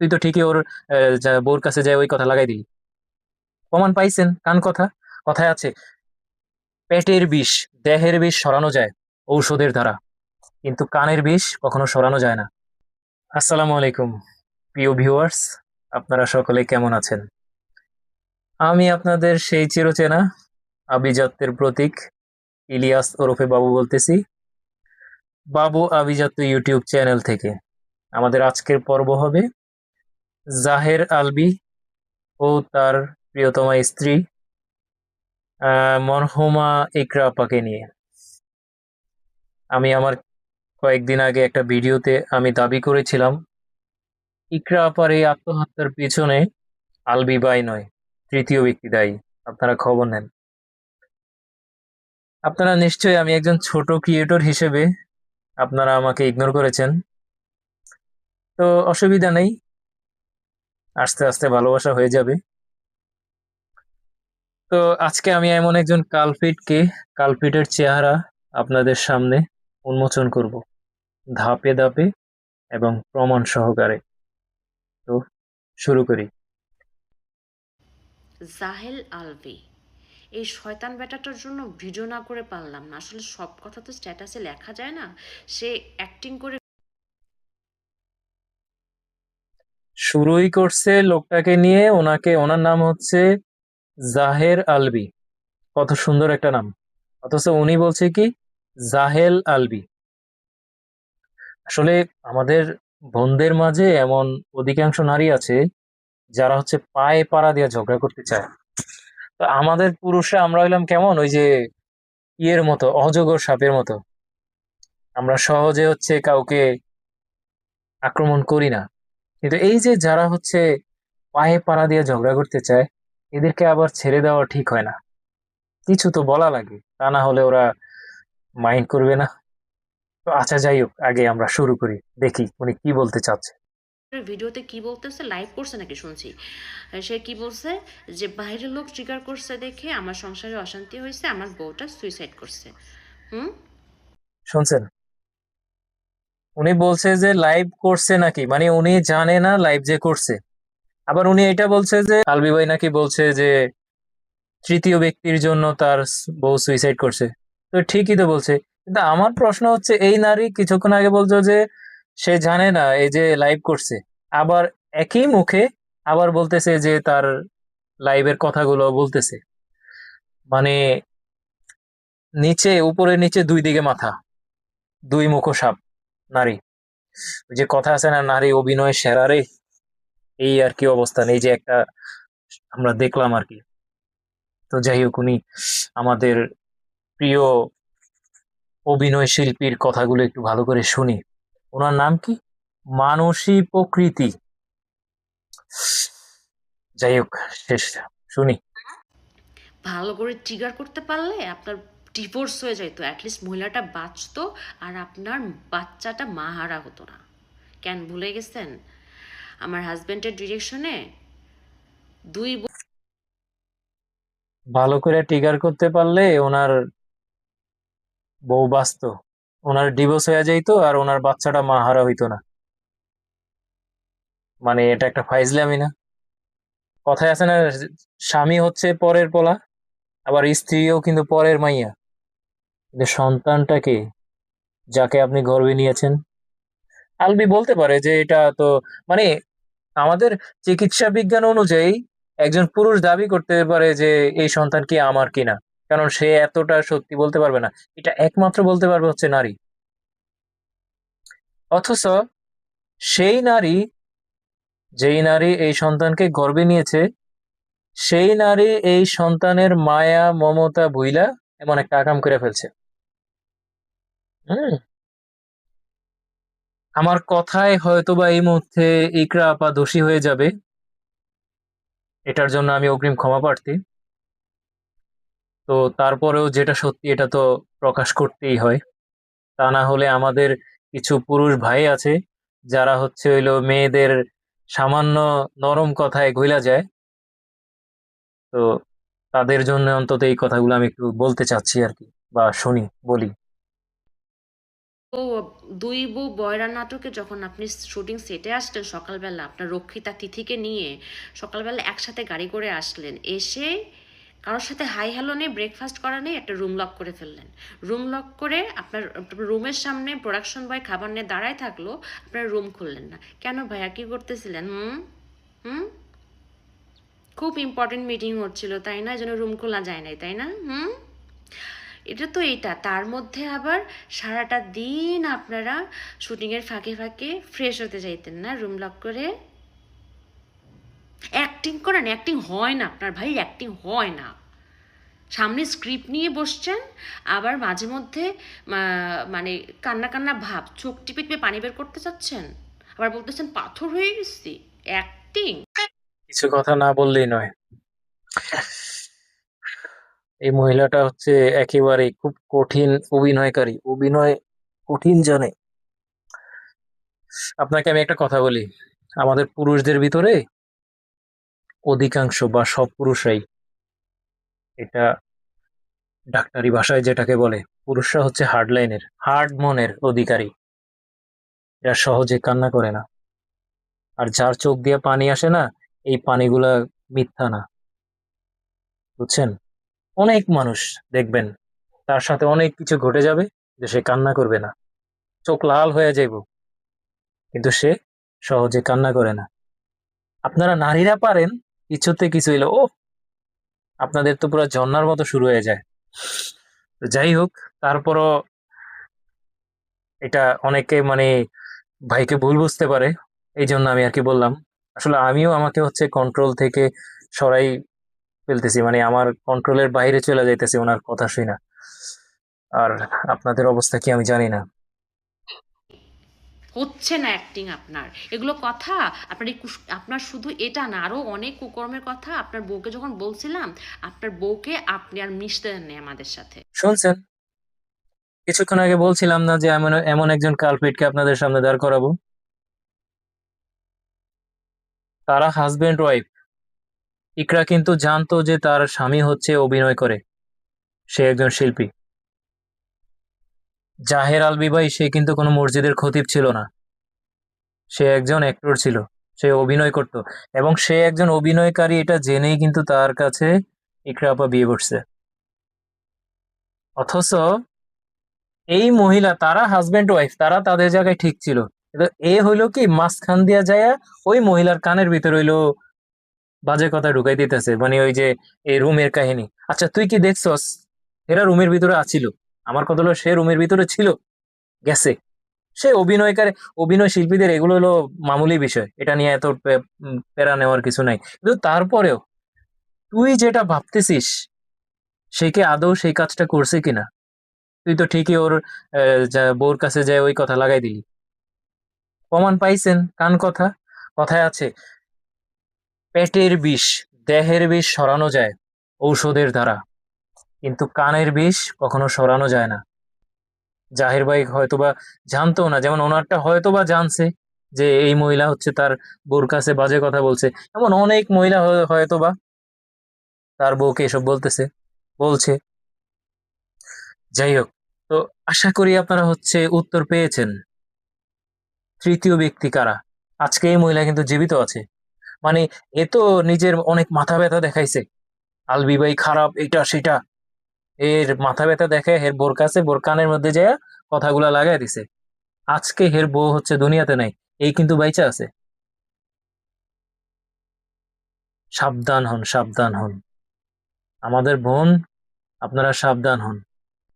তুই তো ঠিকই ওর বউর কাছে যায় ওই কথা লাগাই দিলি। প্রমাণ পাইছেন? কান কথা। কথায় আছে, পেটের বিষ, দেহের বিষ সরানো যায় ঔষধের দ্বারা, কিন্তু কানের বিষ কখনো সরানো যায় না। আসসালামু আলাইকুম প্রিয় ভিউয়ার্স, আপনারা সকলে কেমন আছেন? আমি আপনাদের সেই চিরচেনা আভিজাত্যের প্রতীক ইলিয়াস ওরফে বাবু বলতেছি, বাবু আভিজাত্য ইউটিউব চ্যানেল থেকে। আমাদের আজকের পর্ব হবে জাহের আলবি ও তার প্রিয়তমা স্ত্রী মরহুমা ইকরা আপাকে নিয়ে। আমি আমার কয়েকদিন আগে একটা ভিডিওতে আমি দাবি করেছিলাম ইকরা আপার এই আত্মহত্যার পিছনে আলবি বাই নয়, তৃতীয় ব্যক্তি দায়ী। আপনারা খবর নেন। আপনারা নিশ্চয়ই, আমি একজন ছোট ক্রিয়েটর হিসেবে আপনারা আমাকে ইগনোর করেছেন, তো অসুবিধা নেই, আস্তে আস্তে ভালোবাসা হয়ে যাবে। তো আজকে আমি এমন একজন কালপিটের চেহারা আপনাদের সামনে উন্মোচন করব, ধাপে ধাপে এবং প্রমাণ সহকারে। তো শুরু করি। জাহেল আলভি, এই শয়তান বেটাটার জন্য ভিডিও না করে পারলাম না। আসলে সব কথা তো স্ট্যাটাসে লেখা যায় না। সে অ্যাক্টিং করে। শুরুই করছে লোকটাকে নিয়ে, ওনার নাম হচ্ছে জাহের আলবি। কত সুন্দর একটা নাম, অথচ উনি বলছে কি জাহেল আলবি। আসলে আমাদের বোনদের মাঝে এমন অধিকাংশ নারী আছে যারা হচ্ছে পায়ে পাড়া দিয়ে ঝগড়া করতে চায়। তো আমাদের পুরুষরা আমরা হইলাম কেমন, ওই যে ইয়ের মতো, অজগর সাপের মতো। আমরা সহজে হচ্ছে কাউকে আক্রমণ করি না। কিন্তু এই যে যারা হচ্ছে পায়ে পাড়া দিয়ে ঝগড়া করতে চায়, এদেরকে আবার ছেড়ে দেওয়া ঠিক হয় না। কিছু তো বলা লাগে, তা না হলে ওরা মাইন্ড করবে না। তো আচ্ছা, যাই হোক, আগে আমরা শুরু করি, দেখি উনি কি বলতে চাচ্ছে। ভিডিওতে কি বলতেছে, লাইভ করছে নাকি শুনছি। সে কি বলছে যে বাইরের লোক ট্রিগার করছে দেখে আমার সংসারে অশান্তি হয়েছে, আমার বউটা সুইসাইড করছে। হুম। শুনছেন? উনি বলছে যে লাইভ করছে নাকি, মানে উনি জানে না লাইভ যে করছে। আবার উনি এটা বলছে যে আলবি ভাই নাকি বলছে যে তৃতীয় ব্যক্তির জন্য তার বউ সুইসাইড করছে। তো ঠিকই তো বলছে, কিন্তু আমার প্রশ্ন হচ্ছে এই নারী কিছুক্ষণ আগে বলছো যে সে জানে না এই যে লাইভ করছে, আবার একই মুখে আবার বলতেছে যে তার লাইভের কথাগুলো বলতেছে। মানে নিচে উপরে নিচে দুই দিকে মাথা, দুই মুখো সাপ নারী। ওই যে কথা আছে না, নারী অভিনয় সেরা রে। এই আর কি অবস্থান, এই যে একটা আমরা দেখলাম আর কি। তো যাই হোক, উনি আমাদের প্রিয় অভিনয় শিল্পীর কথাগুলো একটু ভালো করে শুনি। ওনার নাম কি? মানসী প্রকৃতি। যাই হোক, শেষ শুনি। ভালো করে ট্রিগার করতে পারলে আপনার ডিভোর্স হয়ে যেত, অ্যাটলিস্ট মহিলাটা বাঁচতো, আর আপনার বাচ্চাটা মাহারা হতো না। কেন ভুলে গেছেন? আমার হাজবেন্ডের ডিরেকশনে দুই ভালো করে ট্রিগার করতে পারলে ওনার বউ বাঁচতো, ওনার ডিভোর্স হয়ে যাইতো, আর ওনার বাচ্চাটা মাহারা হইতো না। মানে এটা একটা ফাইজলামি না? কথায় আছে না, স্বামী হচ্ছে পরের পোলা, আবার স্ত্রীও কিন্তু পরের মাইয়া। কিন্তু সন্তানটাকে, যাকে আপনি গর্ভে নিয়েছেন, আলবি বলতে পারে যে এটা তো, মানে আমাদের চিকিৎসা বিজ্ঞান অনুযায়ী একজন পুরুষ দাবি করতে পারে যে এই সন্তান কি আমার কিনা, কারণ সে এতটা সত্যি বলতে পারবে না। এটা একমাত্র বলতে পারবে হচ্ছে নারী। অথচ সেই নারী, যেই নারী এই সন্তানকে গর্ভে নিয়েছে, সেই নারী এই সন্তানের মায়া মমতা ভুইলা এমন একটা আকাম করে ফেলছে। হুম। আমার কথায় হয়তোবা এই মুহূর্তে ইকরা আপা দোষী হয়ে যাবে, এটার জন্য আমি অগ্রিম ক্ষমা প্রার্থী। তো তারপরেও যেটা সত্যি এটা তো প্রকাশ করতেই হয়, তা না হলে আমাদের কিছু পুরুষ ভাই আছে যারা হচ্ছে হইলো মেয়েদের সামান্য নরম কথায় গইলা যায়। তো তাদের জন্য অন্তত এই কথাগুলো আমি একটু বলতে চাচ্ছি আর কি, বা শুনি, বলি। ও দুই বউ বয়রা নাটকে যখন আপনি শুটিং সেটে আসলেন সকালবেলা আপনার রক্ষিতা তিথিকে নিয়ে সকালবেলা একসাথে গাড়ি করে আসলেন, এসে কারোর সাথে হাই হ্যালো নেই, ব্রেকফাস্ট করা নেই, একটা রুম লক করে ফেললেন। রুম লক করে আপনার রুমের সামনে প্রোডাকশন বয় খাবার নিয়ে দাঁড়ায় থাকলো, আপনার রুম খুললেন না কেন ভাইয়া? কি করতেছিলেন? হুম হুম খুব ইম্পর্টেন্ট মিটিং হচ্ছিল তাই না, এই জন্য রুম খোলা যায় নাই তাই না? এটা তো এইটা, তার মধ্যে আবার সারাটা দিন আপনারা শুটিংয়ের ফাঁকে ফাঁকে ফ্রেশ হতে যাইতেন না রুম লক করে? অ্যাক্টিং করেন, অ্যাক্টিং হয় না আপনার ভাই, অ্যাক্টিং হয় না। সামনে স্ক্রিপ্ট নিয়ে বসছেন, আবার মাঝে মধ্যে মানে কান্না কান্না ভাব, চোখ টিপে টিপে পানি বের করতে চাচ্ছেন, আবার বলতেছেন পাথর হয়ে গেছি। অ্যাক্টিং! কিছু কথা না বললেই নয়। এই মহিলাটা হচ্ছে একেবারে খুব কঠিন অভিনয়কারী, অভিনয় কঠিন জানে। আপনাকে আমি একটা কথা বলি, আমাদের পুরুষদের ভিতরে অধিকাংশ বা সব পুরুষরাই, এটা ডাক্তারি ভাষায় যেটাকে বলে, পুরুষরা হচ্ছে হার্ড লাইনের, হার্ড মনের অধিকারী। এরা সহজে কান্না করে না। আর যার চোখ দিয়ে পানি আসে না, এই পানিগুলা মিথ্যা না, বুঝছেন? অনেক মানুষ দেখবেন তার সাথে অনেক কিছু ঘটে যাবে, যে সে কান্না করবে না, চোখ লাল হয়ে যাইব, কিন্তু সে সহজে কান্না করে না। আপনারা নারীরা পারেন কিছুতে কিছু হইলো, ও আপনাদের তো পুরো ঝর্ণার মতো শুরু হয়ে যায়। তো যাই হোক, তারপরও এটা অনেকে মানে ভাইকে ভুল বুঝতে পারে, এই জন্য আমি আর কি বললাম। আসলে আমিও আমাকে হচ্ছে কন্ট্রোল থেকে সরাই ফেলতেছি, মানে আমার কন্ট্রোলের বাইরে চলে যাইতেছি ওনার কথা শুই না। আর আপনাদের অবস্থা কি আমি জানি না। হচ্ছে না অ্যাক্টিং আপনার, এগুলো কথা। আপনার আপনার শুধু এটা না, আরও অনেক কুকর্মের কথা আপনার বউকে যখন বলছিলাম, আপনার বউকে আপনি আর মিশতে দেননি আমাদের সাথে। শুনছেন, কিছুক্ষণ আগে বলছিলাম না যে এমন এমন একজন কালপিটকে আপনাদের সামনে দাঁড় করাবো? তারা হাজবেন্ড ওয়াইফ। ইকরা কিন্তু জানতো যে তার স্বামী হচ্ছে অভিনয় করে, সে একজন শিল্পী। জাহের আলবি ভাই, সে কিন্তু কোনো মসজিদের খতিব ছিল না, সে একজন অ্যাক্টর ছিল, সে অভিনয় করত। এবং সে একজন অভিনয়কারী এটা জেনেই কিন্তু তার কাছে ইকরা আপা বিয়ে করছে। অথচ এই মহিলা, তারা হাজবেন্ড ওয়াইফ, তারা তাদের জায়গায় ঠিক ছিল, কিন্তু এ হইলো কি মাঝখান দিয়া যায় ওই মহিলার কানের ভিতর হইলো বাজে কথা ঢুকাই দিতেছে, মানে ওই যে এই রুমের কাহিনী। আচ্ছা তুই কি দেখছস এরা রুমের ভিতরে আছিল? আমার কথা হলো সে রুমের ভিতরে ছিল, গেছে। সে অভিনয়কারী, অভিনয় শিল্পীদের এগুলো হলো মামুলি বিষয়, এটা নিয়ে এত প্যারা নেওয়ার কিছু নাই। কিন্তু তারপরেও তুই যেটা ভাবতেছিস, সে কি আদৌ সেই কাজটা করছে কিনা? তুই তো ঠিকই ওর বউর কাছে যায় ওই কথা লাগাই দিলি। প্রমাণ পাইছেন? কান কথা, কথায় আছে, পেটের বিষ, দেহের বিষ সরানো যায় ঔষধের দ্বারা, কিন্তু কানের বিষ কখনো সরানো যায় না। জাহির ভাই হয়তোবা জানতো না, যেমন ওনারটা হয়তোবা জানছে যে এই মহিলা হচ্ছে তার বউর কাছে বাজে কথা বলছে, এমন অনেক মহিলা হয়তোবা তার বউকে এসব বলতেছে, বলছে। যাই হোক, তো আশা করি আপনারা হচ্ছে উত্তর পেয়েছেন। তৃতীয় ব্যক্তি কারা? আজকে এই মহিলা কিন্তু জীবিত আছে, মানে এ তো নিজের অনেক মাথা ব্যথা দেখাইছে, আলবি ভাই খারাপ, এটা সেটা, এর মাথা ব্যথা দেখে হের বোর কাছে বোর কানের মধ্যে যায় কথাগুলা লাগাই দিছে। আজকে হের বউ হচ্ছে দুনিয়াতে নাই, এই কিন্তু বাইচা আছে। সাবধান হন, সাবধান হন আমাদের বোন, আপনারা সাবধান হন।